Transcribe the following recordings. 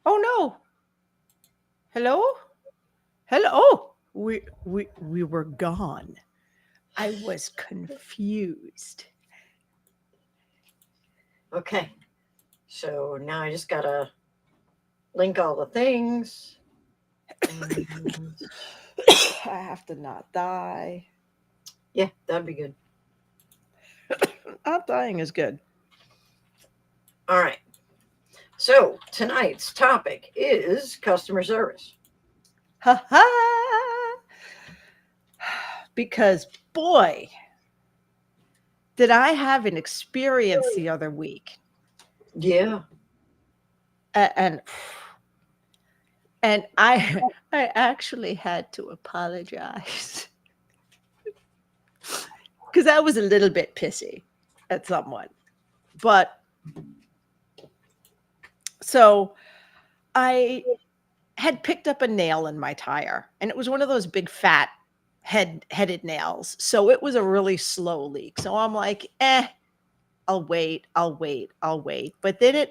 Oh no. Hello? Hello. Oh, we were gone. I was confused. Okay. So now I just gotta link all the things. And I have to not die. yeah, that'd be good. Not dying is good. All right. So tonight's topic is customer service. Ha ha. Because boy, did I have an experience the other week. Yeah. And I I actually had to apologize because I was a little bit pissy at someone. But so I had picked up a nail in my tire, and it was one of those big fat headed nails. So it was a really slow leak. So I'm like, I'll wait, I'll wait, I'll wait. But then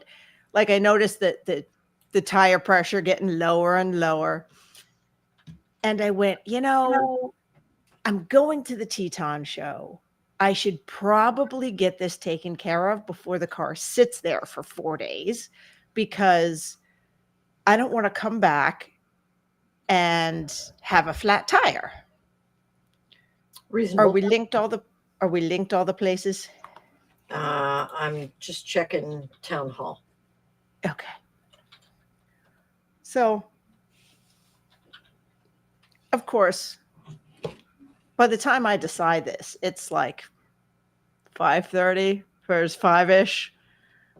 like I noticed that the tire pressure getting lower and lower. And I went, I'm going to the Teton show. I should probably get this taken care of before the car sits there for 4 days because I don't want to come back and have a flat tire. Are Reasonable. we linked all the are we linked all the places? I'm just checking town hall. Okay. So, of course, by the time I decide this, it's like 5:30, first 5ish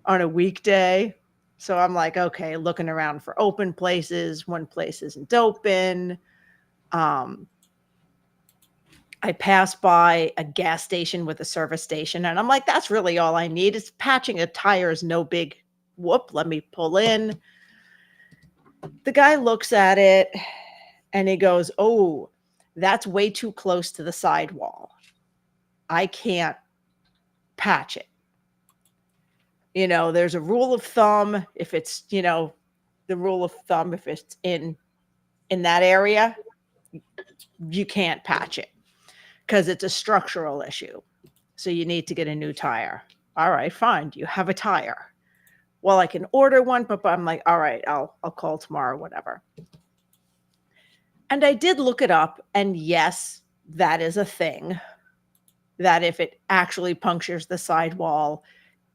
on a weekday. So I'm like, okay, looking around for open places. One place isn't open. Um, I pass by a gas station with a service station, and I'm like, that's really all I need. It's patching a tire is no big whoop. Let me pull in. The guy looks at it and he goes, oh, that's way too close to the sidewall. I can't patch it. There's a rule of thumb if it's, the rule of thumb if it's in that area, you can't patch it because it's a structural issue. So you need to get a new tire. All right, fine. You have a tire. Well, I can order one, but I'm like, all right, I'll call tomorrow, whatever. And I did look it up, and yes, that is a thing. That if it actually punctures the sidewall,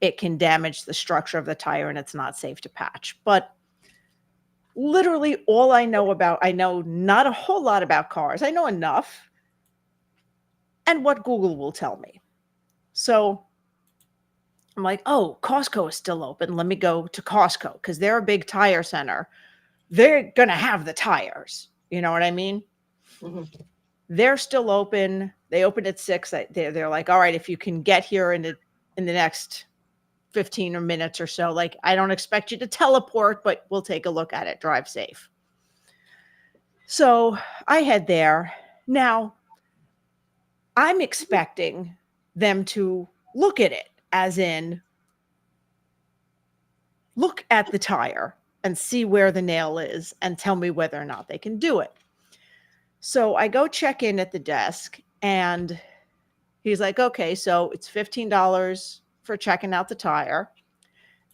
it can damage the structure of the tire and it's not safe to patch. But literally all I know not a whole lot about cars. I know enough and what Google will tell me. So I'm like, oh, Costco is still open. Let me go to Costco because they're a big tire center. They're going to have the tires. You know what I mean? Mhm. They're still open. They open at 6. They're like, all right, if you can get here in the next 15 or minutes or so, like, I don't expect you to teleport, but we'll take a look at it. Drive safe. So I head there. Now, I'm expecting them to look at it, as in, look at the tire and see where the nail is and tell me whether or not they can do it. So I go check in at the desk and he's like, okay, so it's $15 for checking out the tire.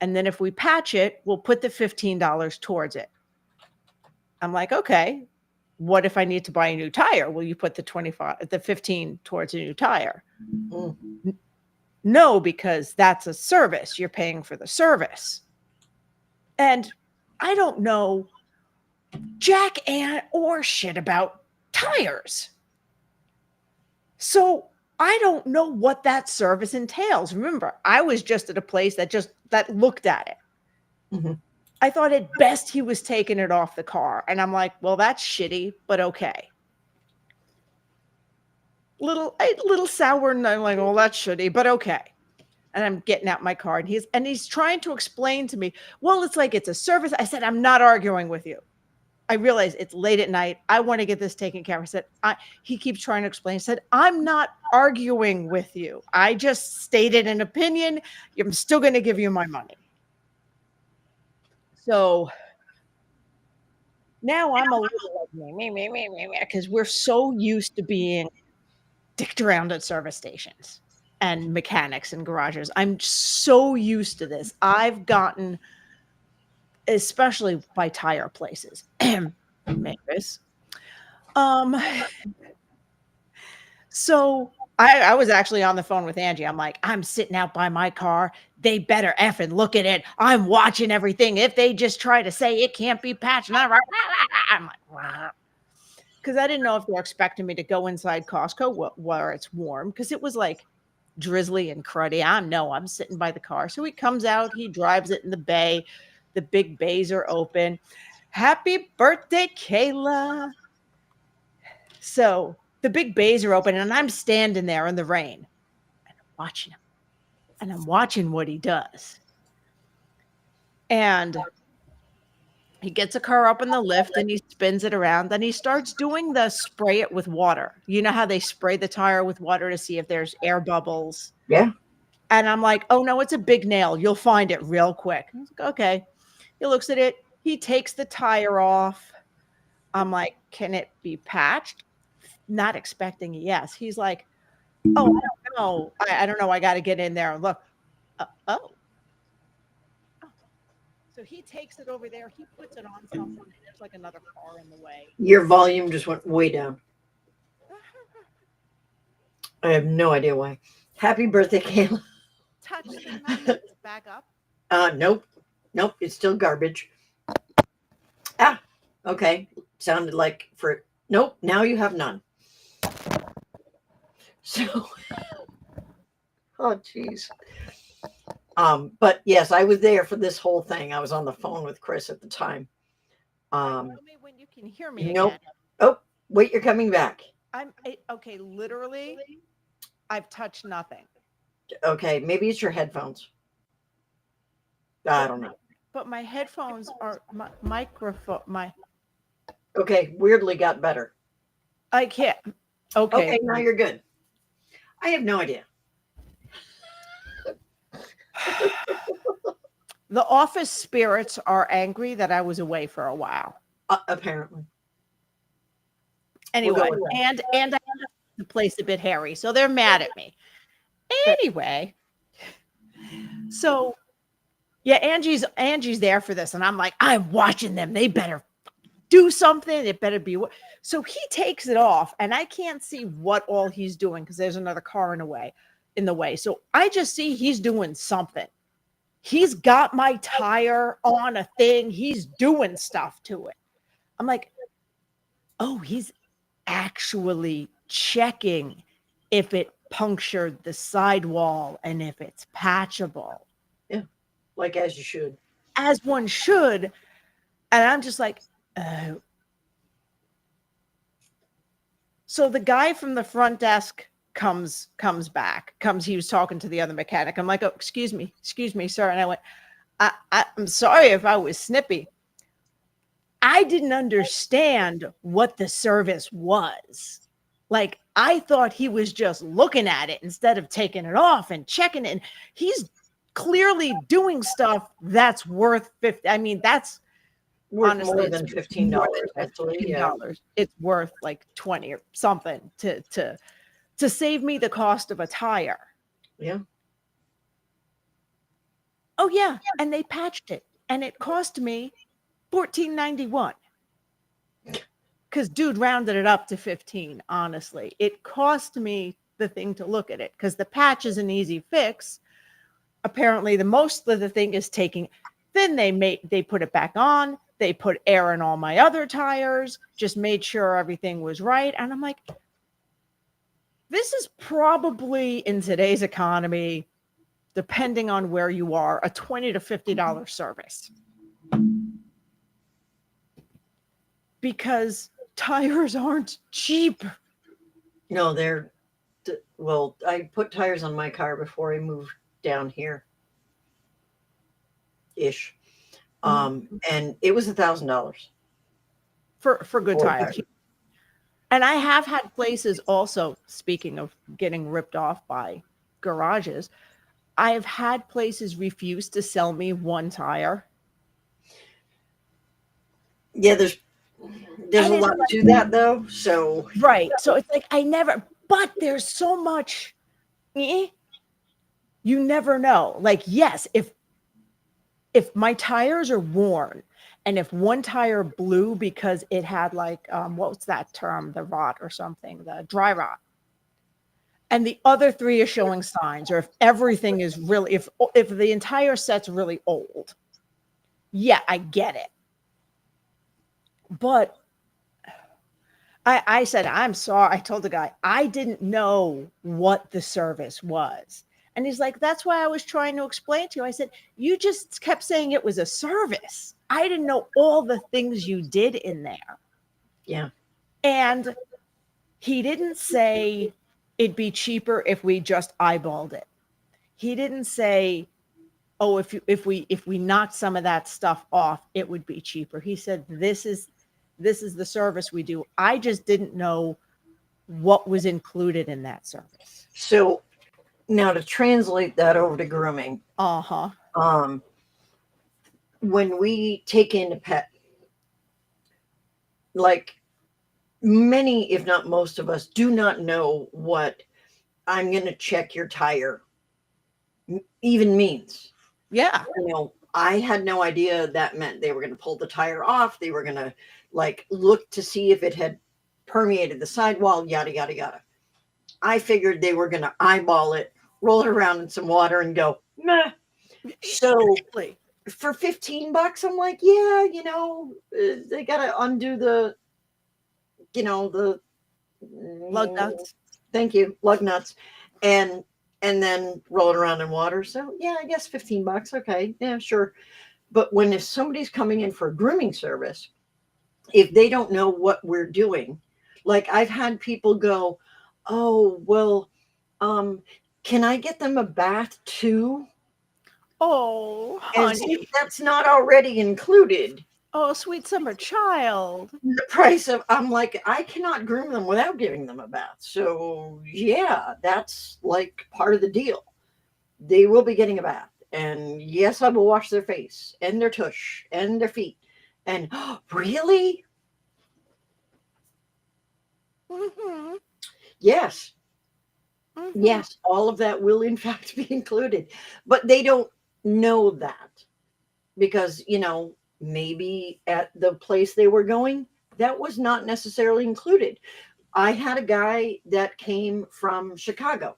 And then if we patch it, we'll put the $15 towards it. I'm like, okay, what if I need to buy a new tire? Will you put the 15 towards a new tire? Mm. No, because that's a service. You're paying for the service. And I don't know jack and or shit about tires. So I don't know what that service entails. Remember, I was just at a place that looked at it. Mhm. I thought at best he was taking it off the car. And I'm like, well, that's shitty, but okay. Little sour, and I'm like, well, that's shitty, but okay. And I'm getting out my card. And he's trying to explain to me, well, it's like it's a service. I said, I'm not arguing with you. I realize it's late at night. I want to get this taken care of. I said, he keeps trying to explain. I said, I'm not arguing with you. I just stated an opinion. I'm still going to give you my money. So Now I'm a little like me, because we're so used to being dicked around at service stations and mechanics and garages. I'm so used to this. I've gotten, especially by tire places, Mavis. Um, so I was actually on the phone with Angie. I'm like, I'm sitting out by my car. They better effing look at it. I'm watching everything. If they just try to say it can't be patched, and I'm like, wow. Because I didn't know if they're expecting me to go inside Costco where it's warm, because it was like drizzly and cruddy. I'm sitting by the car. So he comes out, he drives it in the bay. The big bays are open. Happy birthday, Kayla. So the big bays are open, and I'm standing there in the rain and I'm watching him, and I'm watching what he does. And he gets a car up in the lift and he spins it around. Then he starts doing the spray it with water. You know how they spray the tire with water to see if there's air bubbles? Yeah. And I'm like, oh no, it's a big nail. You'll find it real quick. I was like, okay. He looks at it. He takes the tire off. I'm like, can it be patched? Not expecting a yes. He's like, oh, I don't know. I don't know. I got to get in there and look. Oh. So he takes it over there. He puts it on something, and there's like another car in the way. Your volume just went way down. I have no idea why. Happy birthday, Kayla. Touch the button. Back up. Nope. Nope. It's still garbage. Ah, okay. Sounded like for nope. Now you have none. So, oh jeez. But yes, I was there for this whole thing. I was on the phone with Chris at the time. Tell me when you can hear me Nope. again. Oh, wait, you're coming back. Okay. Literally, I've touched nothing. Okay, maybe it's your headphones. I don't know. But my headphones are my microphone. Okay, weirdly got better. I can't. Okay. Okay, now you're good. I have no idea. The office spirits are angry that I was away for a while. Apparently. Anyway, We'll go with and I left the place a bit hairy, so they're mad at me. Anyway, so yeah, Angie's there for this, and I'm like, I'm watching them. They better do something. It better be. So he takes it off, and I can't see what all he's doing because there's another car in the way. So I just see he's doing something. He's got my tire on a thing. He's doing stuff to it. I'm like, oh, he's actually checking if it punctured the sidewall and if it's patchable. Yeah, like as you should. As one should. And I'm just like, oh. So the guy from the front desk comes back. He was talking to the other mechanic. I'm like, oh, excuse me, sir. And I went, I'm sorry if I was snippy. I didn't understand what the service was. Like, I thought he was just looking at it instead of taking it off and checking it. And he's clearly doing stuff that's worth 50. I mean, that's Worth honestly more than $15. Actually, yeah. It's worth like 20 or something to save me the cost of a tire. Yeah. Oh yeah, and they patched it, and it cost me $14.91. Because dude rounded it up to 15. Honestly, it cost me the thing to look at it because the patch is an easy fix. Apparently, the most of the thing is taking. Then they put it back on. They put air in all my other tires. Just made sure everything was right, and I'm like, this is probably in today's economy, depending on where you are, a $20 to $50 service. Because tires aren't cheap. No, they're well, I put tires on my car before I moved down here. Ish. And it was $1,000 for good tires. And I have had places also, speaking of getting ripped off by garages, I have had places refuse to sell me one tire. Yeah, there's There's And a it's lot to that though. So right. So it's like I never, but there's so much. You never know. Like, yes, if my tires are worn and if one tire blew because it had like what's that term, the rot or something, the dry rot, and the other three are showing signs, or if everything is really, if the entire set's really old, yeah, I get it. But I said, I'm sorry. I told the guy, I didn't know what the service was. And he's like, that's why I was trying to explain to you. I said, you just kept saying it was a service. I didn't know all the things you did in there. yeah. And he didn't say it'd be cheaper if we just eyeballed it. He didn't say, oh, if we knocked some of that stuff off, it would be cheaper. He said, this is the service we do. I just didn't know what was included in that service. So now to translate that over to grooming, Uh-huh. when we take in a pet, like many, if not most of us, do not know what I'm going to check your tire even means. Yeah. You know, I had no idea that meant they were going to pull the tire off. They were going to like look to see if it had permeated the sidewall, yada, yada, yada. I figured they were going to eyeball it, roll it around in some water and go, meh. So Exactly. for $15, I'm like, yeah, they got to undo the, the Lug nuts. Thank you, lug nuts, and then roll it around in water. So yeah, I guess $15. Okay, yeah, sure. But if somebody's coming in for a grooming service, if they don't know what we're doing, like I've had people go, oh well, can I get them a bath too? Oh, And honey. if that's not already included Oh, sweet summer child. in the price of, I'm like, I cannot groom them without giving them a bath. So yeah, that's like part of the deal. They will be getting a bath. And yes, I will wash their face and their tush and their feet. And really? Mm-hmm. Yes. Mm-hmm. Yes, all of that will in fact be included. But they don't know that because, maybe at the place they were going, that was not necessarily included. I had a guy that came from Chicago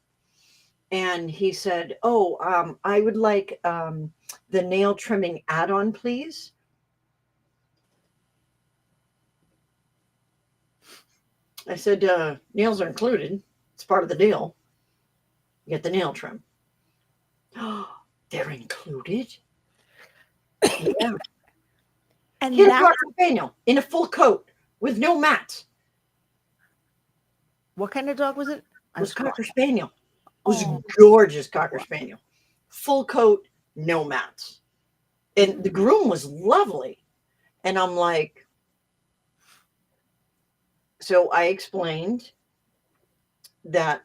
and he said, oh, I would like the nail trimming add-on, please. I said, nails are included. It's part of the deal. You get the nail trim. They're included? Yeah. And He had a that, Cocker Spaniel in a full coat with no mats. what kind of dog was it? It was Cocker Spaniel. It was Oh. a gorgeous Cocker Spaniel. Full coat, no mats. And the groom was lovely. And I'm like, so I explained that,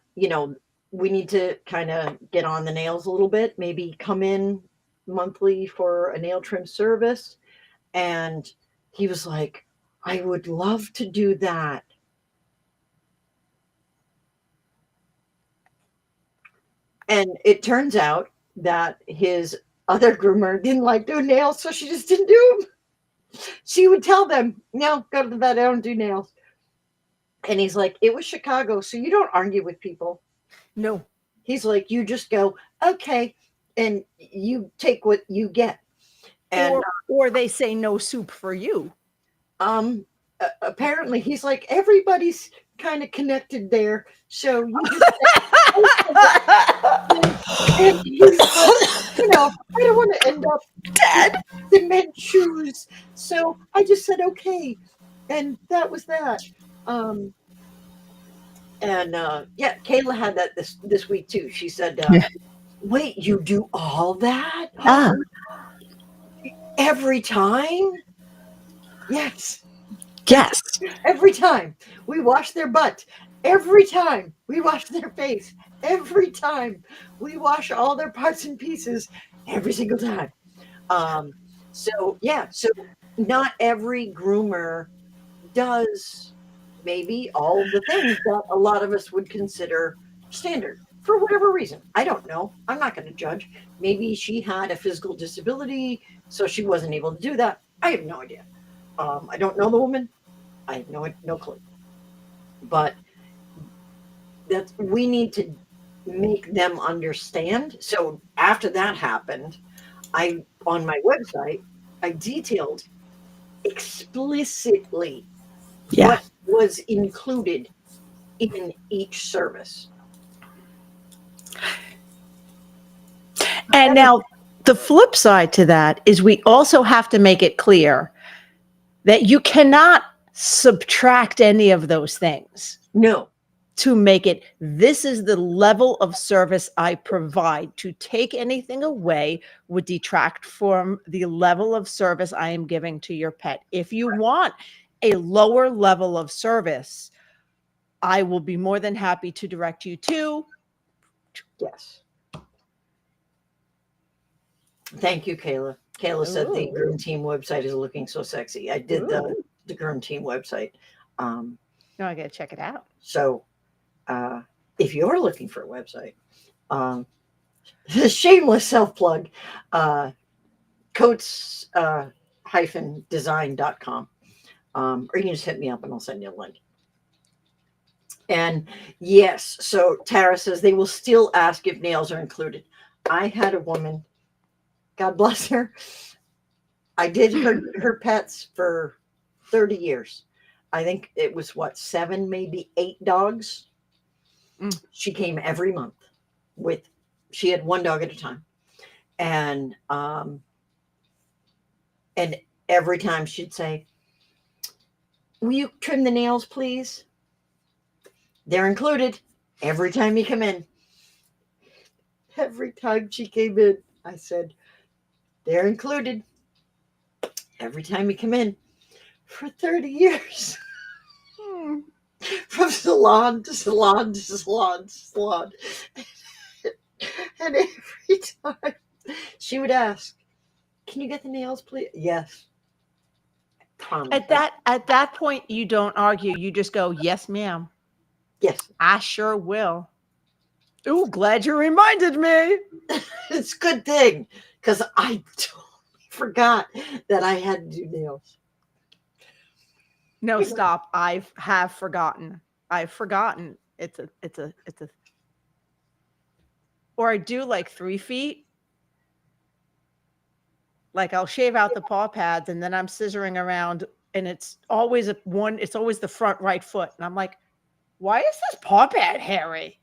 we need to kind of get on the nails a little bit, maybe come in monthly for a nail trim service. And he was like, I would love to do that. And it turns out that his other groomer didn't like doing nails, so she just didn't do them. She would tell them, no, go to the vet, I don't do nails. And he's like, it was Chicago, so you don't argue with people. No. He's like, you just go, okay, and you take what you get. And or they say no soup for you. apparently he's like, everybody's kind of connected there, so you just and he's like, I don't want to end up dead cement shoes, so I just said okay, and that was that. Yeah, Kayla had that this week too. She said, wait, you do all that every time? Yes. Yes. Every time we wash their butt, every time we wash their face, every time we wash all their parts and pieces, every single time. So yeah, so not every groomer does maybe all the things that a lot of us would consider standard for whatever reason. I don't know. I'm not going to judge. Maybe she had a physical disability, so she wasn't able to do that. I have no idea. I don't know the woman. I have no clue. But that's we need to make them understand. So after that happened, I on my website I detailed explicitly Yeah. what was included in each service. And now the flip side to that is we also have to make it clear that you cannot subtract any of those things No, to make it this is the level of service I provide. To take anything away would detract from the level of service I am giving to your pet. If you want a lower level of service, I will be more than happy to direct you to. yes. Thank you, Kayla. Kayla said the Ooh. Groom Team website is looking so sexy. I did the Groom Team website. No, I gotta check it out. So if you're looking for a website, shameless self plug, coats design.com. Or you can just hit me up and I'll send you a link. And yes, so Tara says they will still ask if nails are included. I had a woman, God bless her. I did her pets for 30 years. I think it was 7, maybe 8 dogs. She came every month she had 1 dog at a time. And every time she'd say, "Will you trim the nails, please?" They're included every time you come in. Every time she came in, I said, "They're included every time you come in." For 30 years. From salon to salon to salon to salon. And every time she would ask, "Can you get the nails, please?" Yes. At that point, you don't argue. You just go, "Yes, ma'am. Yes. I sure will." Ooh, glad you reminded me. It's a good thing because I totally forgot that I had to do nails. No, stop. I have forgotten. I've forgotten. It's a, or I do like 3 feet. Like I'll shave out the paw pads and then I'm scissoring around and it's always it's always the front right foot. And I'm like, why is this paw pad hairy?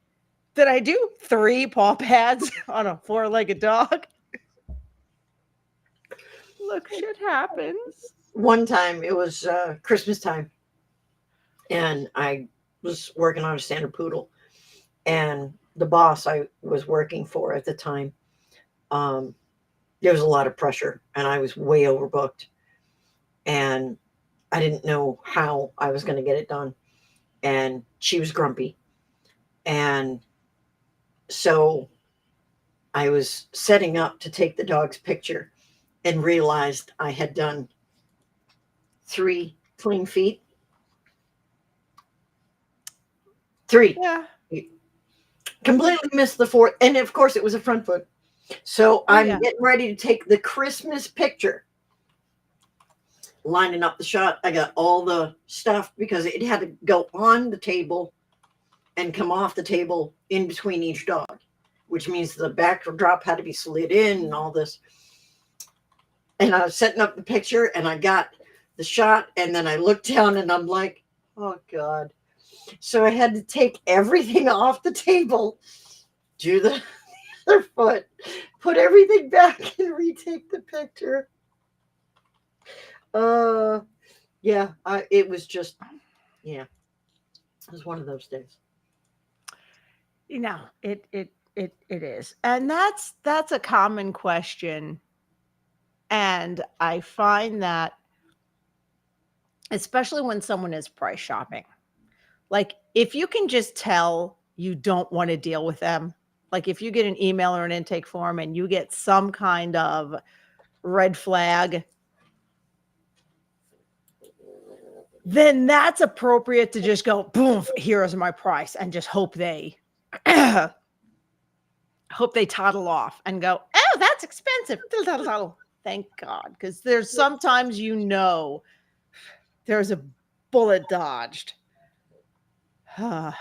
Did I do 3 paw pads on a 4-legged dog? Look, shit happens. One time it was Christmas time and I was working on a standard poodle, and the boss I was working for at the time, there was a lot of pressure and I was way overbooked and I didn't know how I was going to get it done. And she was grumpy. And so I was setting up to take the dog's picture and realized I had done 3 clean feet. 3. Yeah. Completely missed the 4th. And of course, it was a front foot. So I'm getting ready to take the Christmas picture. Lining up the shot. I got all the stuff because it had to go on the table and come off the table in between each dog, which means the backdrop had to be slid in and all this. And I was setting up the picture and I got the shot and then I looked down and I'm like, oh God. So I had to take everything off the table, do the other foot, put everything back and retake the picture. Yeah, it was just, it was one of those days. You know, it is. And that's a common question. And I find that especially when someone is price shopping, like if you can just tell you don't want to deal with them, like if you get an email or an intake form and you get some kind of red flag, then that's appropriate to just go, boom, here's my price, and just hope they hope they toddle off and go, oh, that's expensive. Thank God. Because there's sometimes, there's a bullet dodged. But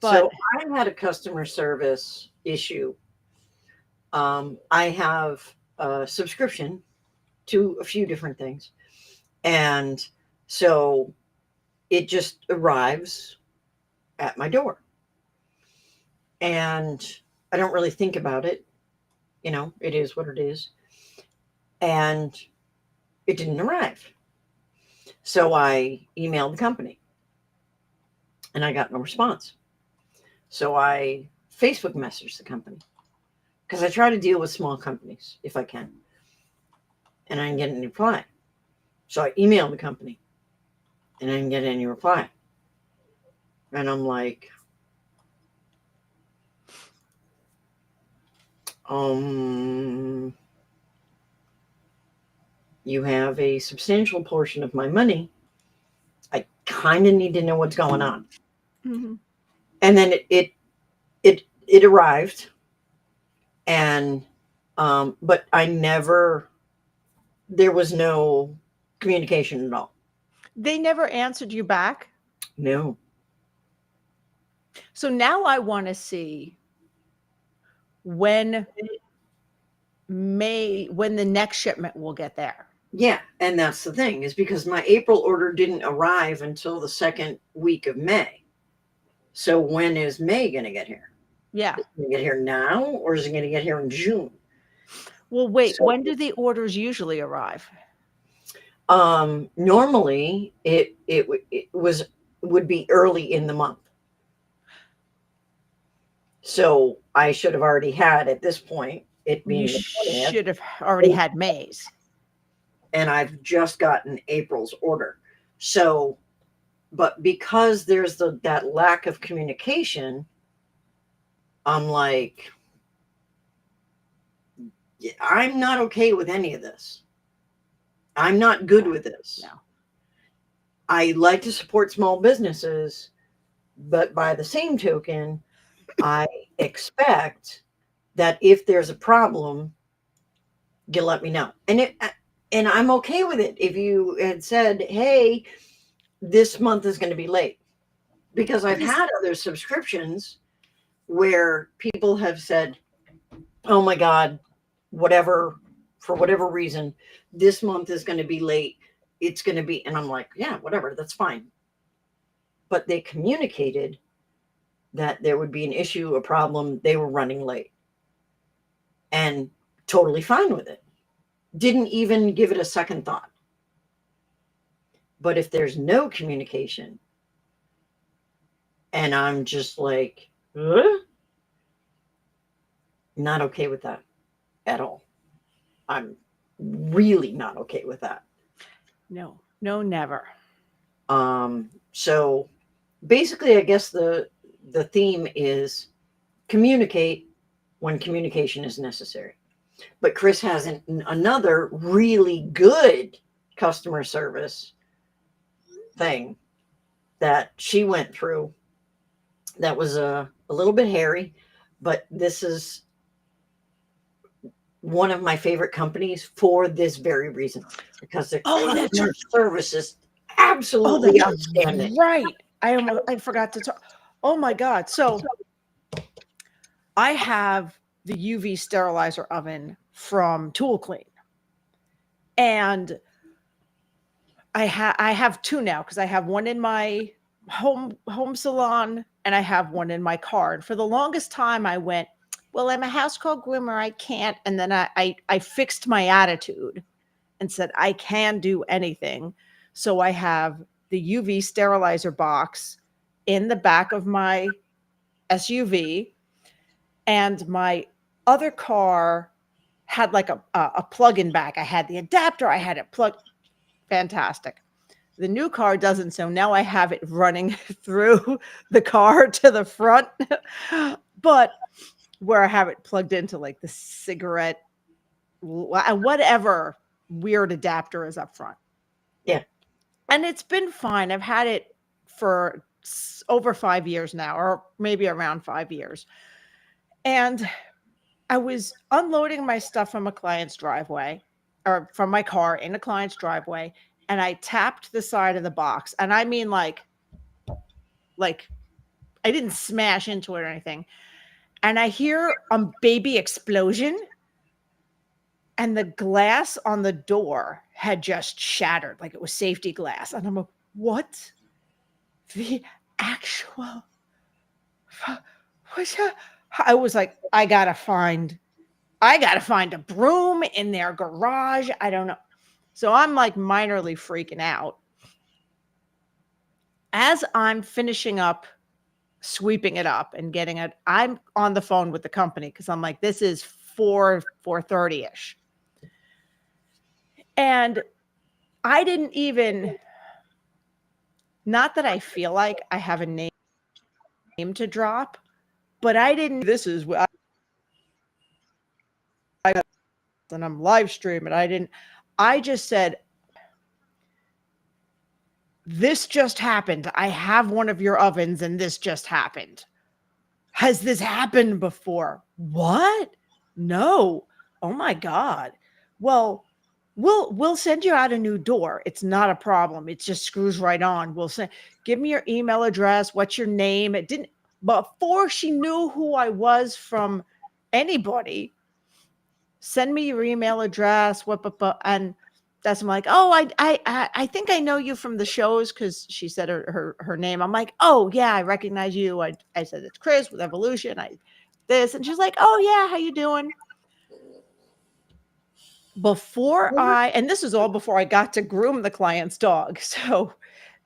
So I had a customer service issue. I have a subscription to a few different things. And so it just arrives at my door. And I don't really think about it. It is what it is. And it didn't arrive. So I emailed the company and I got no response. So I Facebook messaged the company because I try to deal with small companies if I can. And I didn't get any reply. So I emailed the company and I didn't get any reply. And I'm like, you have a substantial portion of my money. I kind of need to know what's going on. mm-hmm. And then it arrived, and but there was no communication at all. They never answered you back. No. So now I want to see when the next shipment will get there. Yeah, and that's the thing, is because my April order didn't arrive until the second week of May. So when is May going to get here? Yeah. Is it going to get here now, or is it going to get here in June? Well, wait, when do the orders usually arrive? Normally it would be early in the month. So I should have already had, at this point, it being You the 20th, should have already had May's. and I've just gotten April's order. So, but because there's that lack of communication, I'm like, I'm not okay with any of this. I'm not good with this. No. I like to support small businesses, but by the same token, I expect that if there's a problem, you let me know. And I'm okay with it if you had said, hey, this month is going to be late. Because I've had other subscriptions where people have said, oh my God, for whatever reason, this month is going to be late. It's going to be, and I'm like, yeah, whatever, that's fine. But they communicated that there would be an issue, a problem, they were running late. And totally fine with it. Didn't even give it a second thought. But if there's no communication, and I'm just like, not okay with that at all. I'm really not okay with that. No, never. So basically, I guess the theme is communicate when communication is necessary. But Chris has another really good customer service thing that she went through that was a little bit hairy, but this is one of my favorite companies for this very reason, because their customer service is absolutely outstanding. Right. I forgot to talk. Oh my God. So I have the UV sterilizer oven from Tool Clean. And I have two now, because I have one in my home salon and I have one in my car. And for the longest time I went, well, I'm a house call groomer, I can't. And then I fixed my attitude and said, I can do anything. So I have the UV sterilizer box in the back of my SUV, and my other car had like a plug-in back. I had the adapter, I had it plugged. Fantastic. The new car doesn't, so now I have it running through the car to the front, but where I have it plugged into like the cigarette, whatever weird adapter is up front. Yeah. And it's been fine. I've had it for over 5 years now, or maybe around 5 years. And I was unloading my stuff from a client's driveway, or from my car in a client's driveway, and I tapped the side of the box. And I mean, like I didn't smash into it or anything. And I hear a baby explosion, and the glass on the door had just shattered, like it was safety glass. And I'm like, what the actual? What's that? I was like, I gotta find a broom in their garage. I don't know. So I'm like minorly freaking out. As I'm finishing up sweeping it up and getting it, I'm on the phone with the company because I'm like, this is 4:30ish. And I didn't even, not that I feel like I have a name to drop, but I didn't, this is what and I'm live streaming. I just said, this just happened. I have one of your ovens and this just happened. Has this happened before? What? No. Oh my God. Well, we'll send you out a new door. It's not a problem. It just screws right on. We'll send, give me your email address. What's your name? It didn't, before she knew who I was from anybody, send me your email address. And that's, I'm like, oh, I think I know you from the shows, because she said her name. I'm like, oh yeah, I recognize you. I said, it's Chris with Evolution. And she's like, oh yeah, how you doing? And this is all before I got to groom the client's dog. So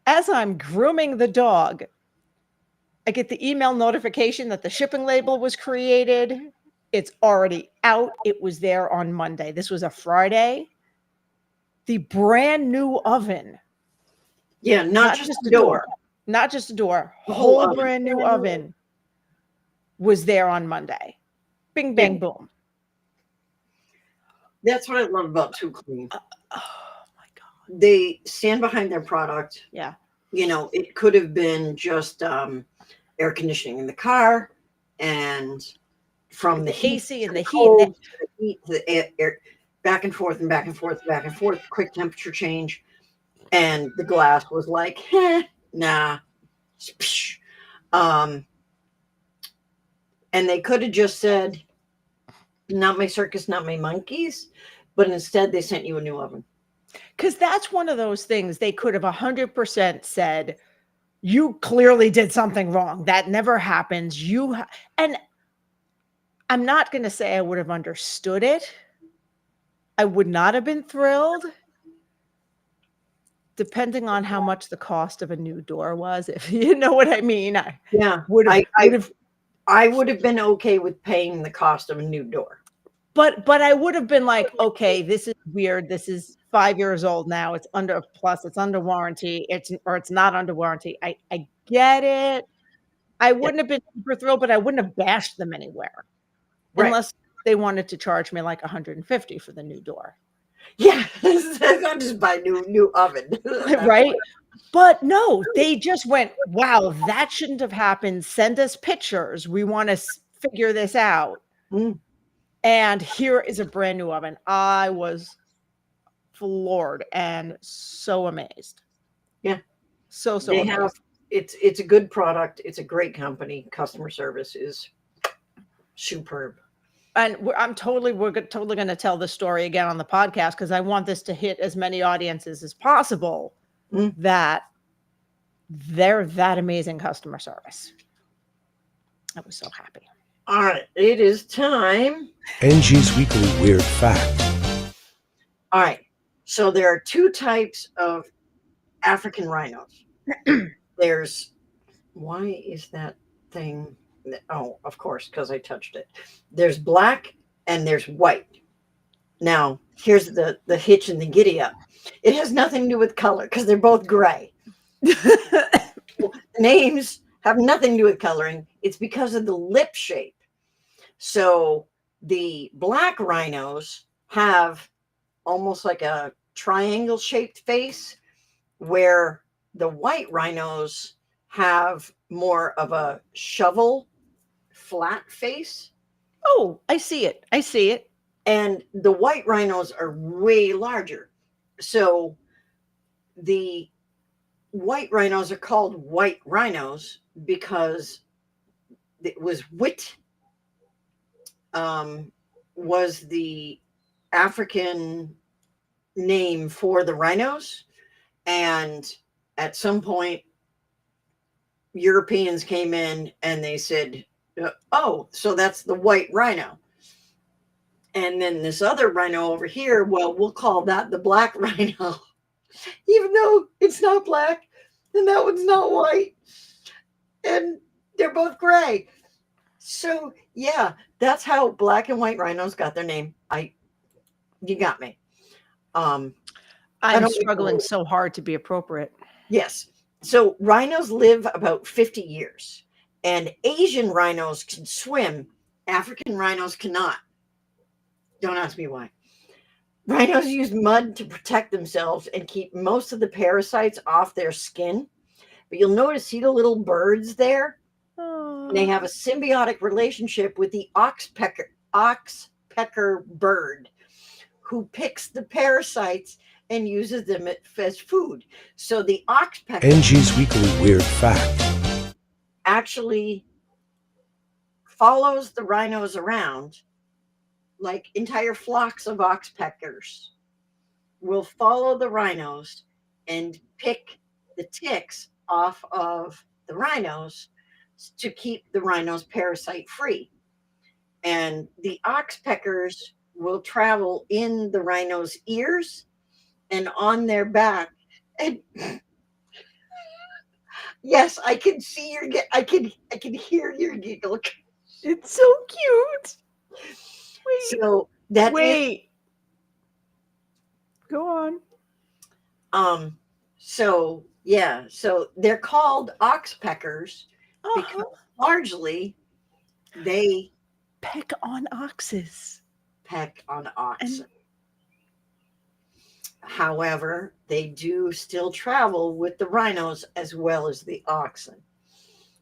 as I'm grooming the dog, I get the email notification that the shipping label was created. It's already out. It was there on Monday. This was a Friday. The brand new oven. Yeah, not just a door. Not just a door. A whole oven. Brand new oven was there on Monday. Bing, bang, boom. That's what I love about Too Clean. Oh my God. They stand behind their product. Yeah. You know, it could have been just air conditioning in the car, and from the AC and the heat, the air, back and forth and back and forth, back and forth, quick temperature change. And the glass was like, nah. And they could have just said, not my circus, not my monkeys. But instead, they sent you a new oven. Because that's one of those things they could have 100% said, you clearly did something wrong. That never happens. And I'm not going to say I would have understood it. I would not have been thrilled, depending on how much the cost of a new door was, if you know what I mean. I would have been okay with paying the cost of a new door. But I would have been like, okay, this is weird. This is 5 years old now. It's under warranty. It's not under warranty. I get it. I wouldn't have been super thrilled, but I wouldn't have bashed them anywhere. Right. Unless they wanted to charge me like $150 for the new door. Yeah, I'll just buy new oven. Right. But no, they just went, wow, that shouldn't have happened. Send us pictures. We want to figure this out. Mm. And here is a brand new oven. I was floored and so amazed. Yeah. So amazed. It's a good product. It's a great company. Customer service is superb. And we're totally going to tell this story again on the podcast, because I want this to hit as many audiences as possible, that they're that amazing customer service. I was so happy. All right, it is time. Angie's Weekly Weird Fact. All right, so there are two types of African rhinos. There's, why is that thing? Oh, of course, because I touched it. There's black and there's white. Now, here's the hitch and the giddy up. It has nothing to do with color, because they're both gray. Names have nothing to do with coloring. It's because of the lip shape. So the black rhinos have almost like a triangle shaped face, where the white rhinos have more of a shovel flat face, Oh, I see it. I see it. and the white rhinos are way larger. So the white rhinos are called white rhinos because it was was the African name for the rhinos, and at some point Europeans came in and they said, oh, so that's the white rhino. And then this other rhino over here, well, we'll call that the black rhino, even though it's not black and that one's not white. And they're both gray. So yeah, that's how black and white rhinos got their name. You got me. I I'm don't struggling know. so hard to be appropriate. Yes. So rhinos live about 50 years, and Asian rhinos can swim. African rhinos cannot. Don't ask me why. Rhinos use mud to protect themselves and keep most of the parasites off their skin. But you'll notice, see the little birds there? They have a symbiotic relationship with the oxpecker bird, who picks the parasites and uses them as food. So the oxpecker Angie's Weekly Weird Fact. actually follows the rhinos around, like entire flocks of oxpeckers will follow the rhinos and pick the ticks off of the rhinos to keep the rhinos parasite free. And the oxpeckers will travel in the rhinos' ears and on their back. And yes, I can see I can hear your giggle. It's so cute. So that is, Wait. Go on. so yeah, so they're called oxpeckers because Uh-huh. largely they Peck on oxes. peck on oxen. However, they do still travel with the rhinos as well as the oxen.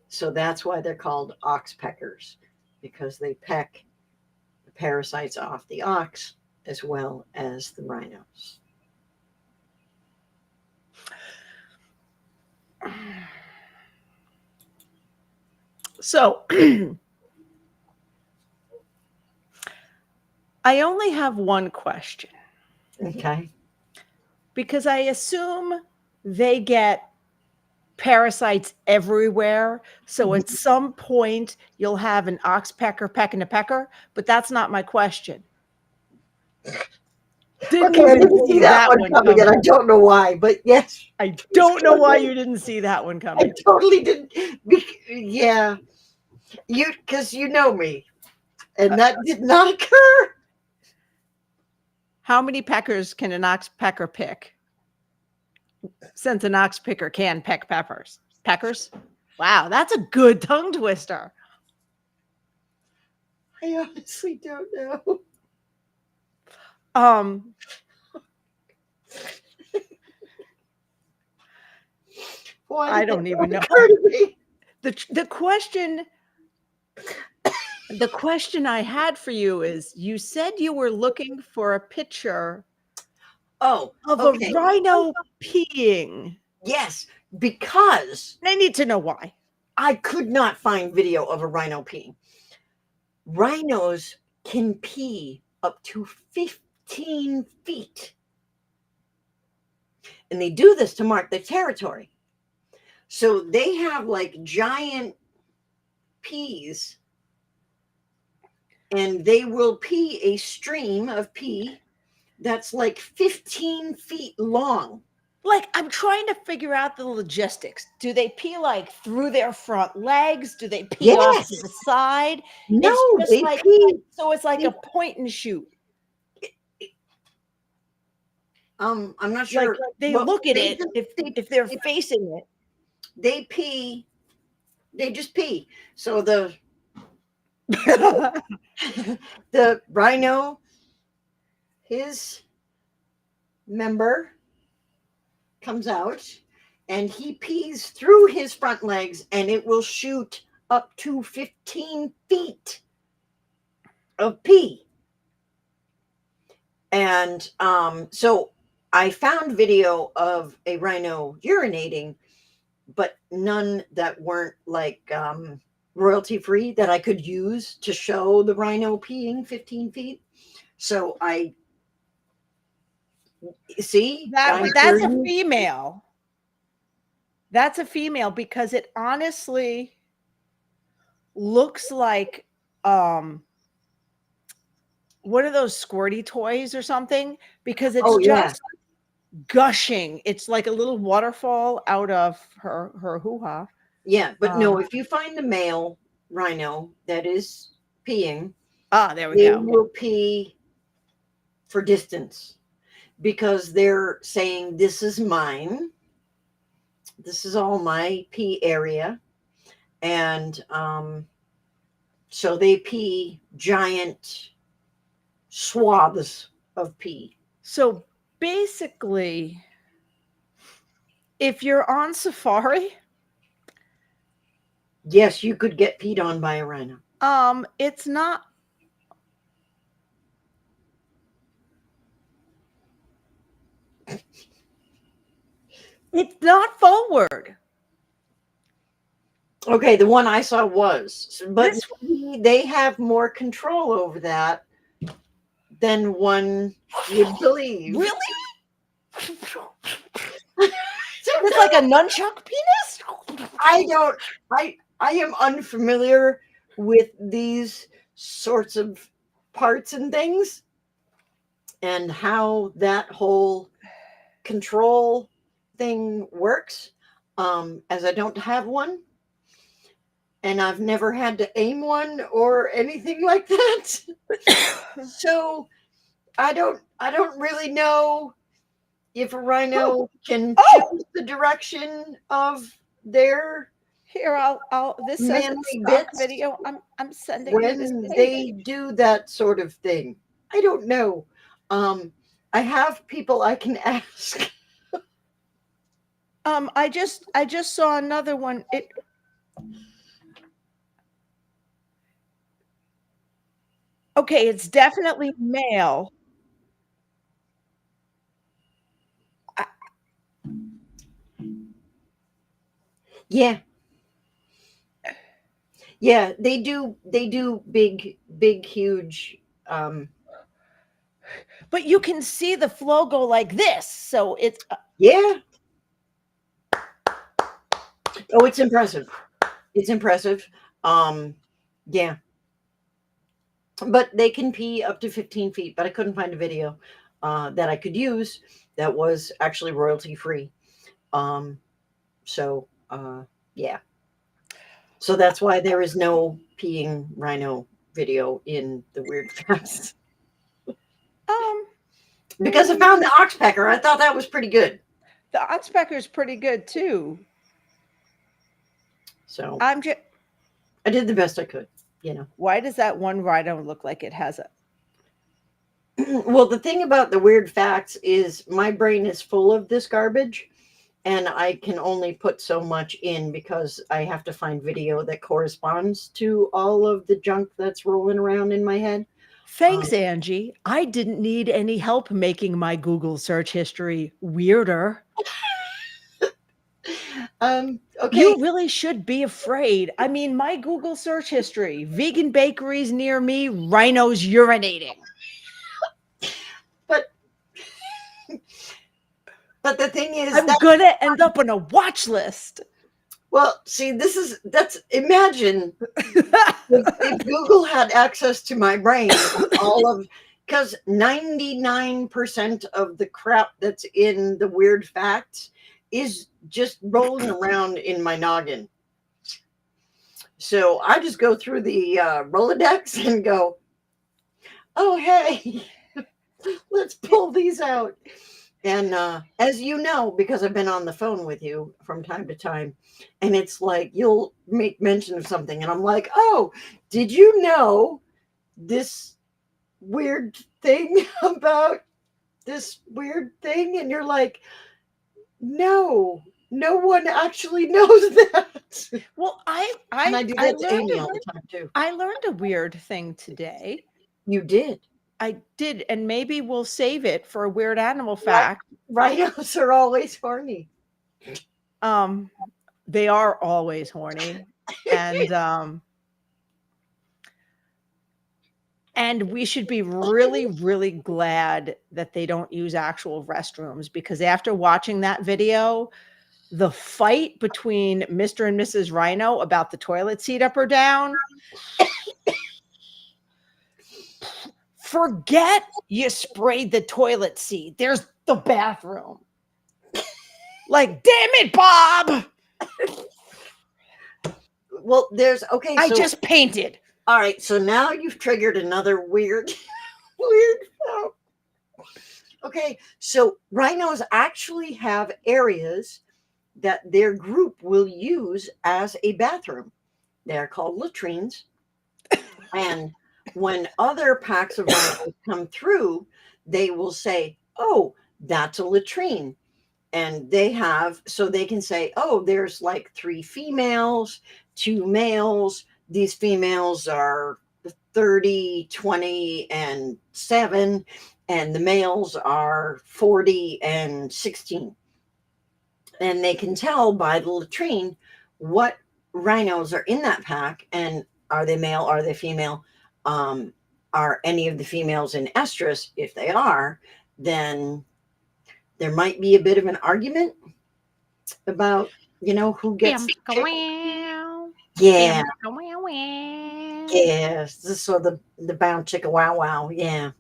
So that's why they're called oxpeckers, because they peck the parasites off the ox as well as the rhinos. So I only have one question Okay. because I assume they get parasites everywhere. So at some point you'll have an oxpecker pecking a pecker, but that's not my question. Didn't Okay, I even didn't see that one coming, and I don't know why, but yes, I don't know why you didn't see that one I coming. totally didn't. Yeah, because you know me, and that did not occur. How many peckers can an oxpecker pick? Since an oxpecker can peck peppers. Peckers? Wow, that's a good tongue twister. I honestly don't know. Why I did don't that even know. not occur to me? The question I had for you is, you said you were looking for a picture Oh, of okay. a rhino peeing. Yes, because I need to know why. I could not find video of a rhino peeing. Rhinos can pee up to 15 feet. And they do this to mark their territory. So they have like giant pees, and they will pee a stream of pee that's like 15 feet long. Like, I'm trying to figure out the logistics. Do they pee like through their front legs? Do they pee off to Yes. the side? No, It's just they like, pee. so it's like a point and shoot. I'm not Like sure. they Well, look at they it just- if they're facing it. They pee. They just pee. So the rhino, his member comes out and he pees through his front legs and it will shoot up to 15 feet of pee. And so I found video of a rhino urinating, but none that weren't like royalty free that I could use to show the rhino peeing 15 feet. So I see That's a female. That's a female because it honestly looks like one of those squirty toys or something, because it's just gushing. It's like a little waterfall out of her hoo-ha. Yeah, but no, if you find the male rhino that is peeing, there we they go. will pee for distance because they're saying, this is mine. This is all my pee area. And so they pee giant swaths of pee. So basically, if you're on safari, yes, you could get peed on by a rhino. it's not. It's not forward. Okay, the one I saw was, but they have more control over that than one would believe. Really? It's like a nunchuck penis? I am unfamiliar with these sorts of parts and things and how that whole control thing works, as I don't have one and I've never had to aim one or anything like that. So I don't really know if a rhino can choose the direction of their this says stock video. I'm sending you this when they do that sort of thing. I don't know. I have people I can ask. I just saw another one. Okay, it's definitely male. Yeah. Yeah, they do big, huge. But you can see the flow go like this. So it's yeah. Oh, it's impressive. It's impressive. Yeah. But they can pee up to 15 feet, but I couldn't find a video that I could use that was actually royalty free. So yeah. So that's why there is no peeing rhino video in the Weird Facts. Because I found the oxpecker. I thought that was pretty good. The oxpecker is pretty good too. So I did the best I could, you know. Why does that one rhino look like it has a Well, the thing about the Weird Facts is my brain is full of this garbage and I can only put so much in because I have to find video that corresponds to all of the junk that's rolling around in my head. Thanks, Angie. I didn't need any help making my Google search history weirder. Okay. You really should be afraid. I mean, my Google search history, vegan bakeries near me, rhinos urinating. But the thing is, I'm gonna end up on a watch list. Well, see, imagine if Google had access to my brain, because 99% of the crap that's in the Weird Facts is just rolling around in my noggin. So I just go through the Rolodex and go, oh, hey, let's pull these out. And as you know, because I've been on the phone with you from time to time, and it's like you'll make mention of something, and I'm like, oh, did you know this weird thing about this weird thing? And you're like, No, no one actually knows that. Well, And I do that to learned Amy a, all the time too. I learned a weird thing today. You did. I did, and maybe we'll save it for a weird animal Right. fact. Rhinos are always horny. They are always horny, and we should be really, really glad that they don't use actual restrooms, because after watching that video, the fight between Mr. and Mrs. Rhino about the toilet seat up or down. Forget you sprayed the toilet seat. There's the bathroom. Like, damn it, Bob. Well, there's okay. I So, just painted. all right. So now you've triggered another weird, weird fact. Okay, so rhinos actually have areas that their group will use as a bathroom. They're called latrines. And when other packs of rhinos come through, they will say, "Oh, that's a latrine." And they have, so they can say, "Oh, there's like 3 females, 2 males. These females are 30, 20, and 7, and the males are 40 and 16." And they can tell by the latrine what rhinos are in that pack, and are they male, are they female, are any of the females in estrus? If they are, then there might be a bit of an argument about, who gets yeah. Yes, so the bound chicka wow wow, yeah.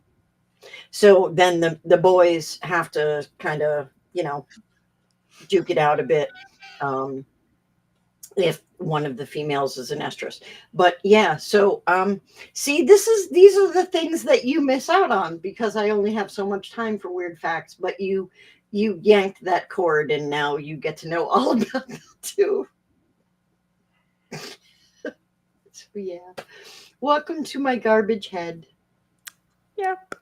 So then the boys have to kind of, duke it out a bit, if one of the females is an estrus. But yeah, so see, these are the things that you miss out on because I only have so much time for weird facts. But you yanked that cord, and now you get to know all about that too. So yeah, welcome to my garbage head. Yep.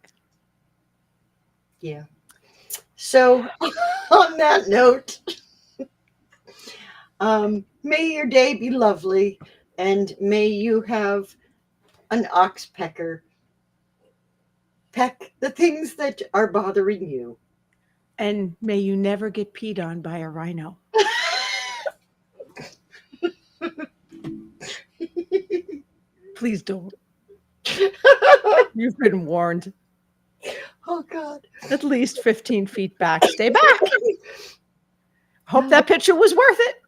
Yeah. So on that note, may your day be lovely, and may you have an oxpecker peck the things that are bothering you. And may you never get peed on by a rhino. Please don't. You've been warned. Oh God. At least 15 feet back. Stay back. Hope that picture was worth it.